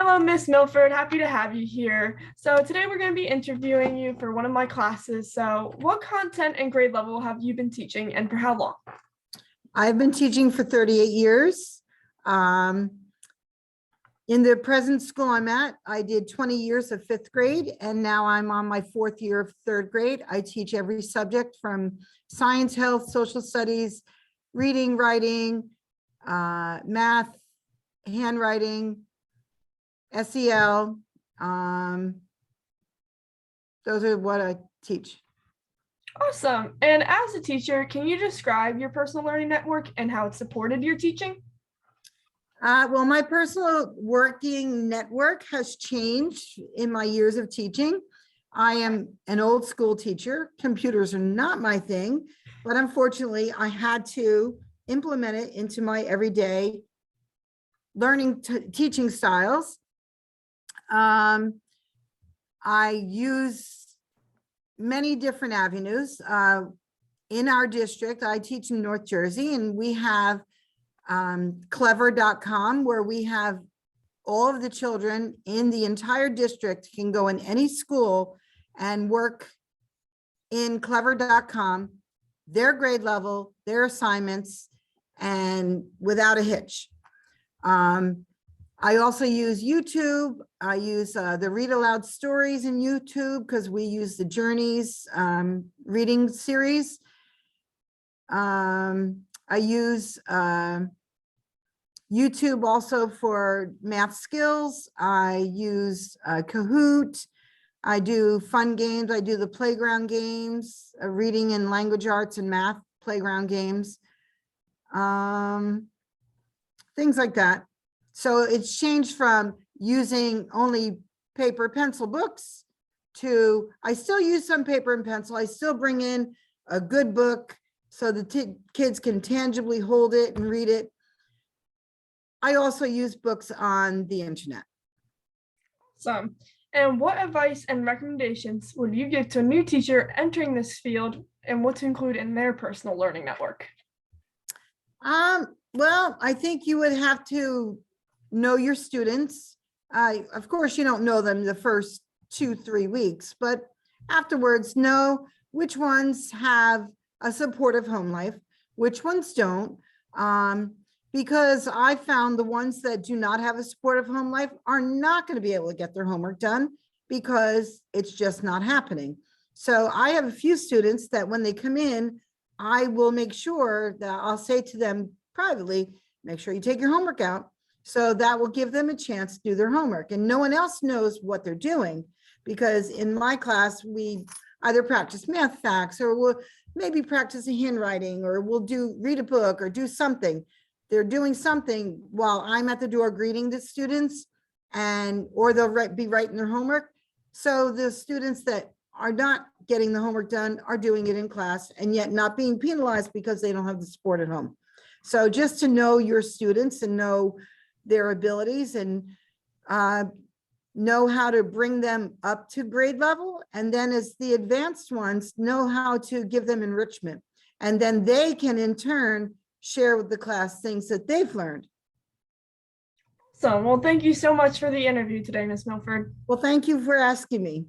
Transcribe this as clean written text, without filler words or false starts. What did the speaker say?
Hello, Miss Milford. Happy to have you here. So today we're going to be interviewing you for one of my classes. So what content and grade level have you been teaching and for how long? I've been teaching for 38 years. In the present school I'm at, I did 20 years of fifth grade, and now I'm on my fourth year of third grade. I teach every subject from science, health, social studies, reading, writing, math, handwriting, SEL. Those are what I teach. Awesome. And as a teacher, can you describe your personal learning network and how it supported your teaching? Well, my personal working network has changed in my years of teaching. I am an old school teacher. Computers are not my thing, but unfortunately, I had to implement it into my everyday learning teaching styles. I use many different avenues. In our district, I teach in North Jersey, and we have clever.com, where we have all of the children in the entire district can go in any school and work in clever.com, their grade level, their assignments, and without a hitch. I also use YouTube. I use the read aloud stories in YouTube because we use the Journeys reading series. I use YouTube also for math skills. I use Kahoot. I do fun games. I do the playground games, reading and language arts and math playground games, things like that. So it's changed from using only paper pencil books to, I still use some paper and pencil. I still bring in a good book so the kids can tangibly hold it and read it. I also use books on the internet. Awesome. And what advice and recommendations would you give to a new teacher entering this field and what to include in their personal learning network? Well, I think you would have to know your students. Of course, you don't know them the first 2-3 weeks, but afterwards know which ones have a supportive home life, which ones don't. Because I found the ones that do not have a supportive home life are not going to be able to get their homework done because it's just not happening. So I have a few students that when they come in, I will make sure that I'll say to them privately, make sure you take your homework out. So that will give them a chance to do their homework, and no one else knows what they're doing, because in my class, we either practice math facts, or we'll maybe practice a handwriting, or we'll read a book or do something. They're doing something while I'm at the door greeting the students, or they'll be writing their homework. So the students that are not getting the homework done are doing it in class and yet not being penalized because they don't have the support at home. So just to know your students and know their abilities and know how to bring them up to grade level. And then as the advanced ones, know how to give them enrichment. And then they can in turn share with the class things that they've learned. So, well, thank you so much for the interview today, Ms. Milford. Well, thank you for asking me.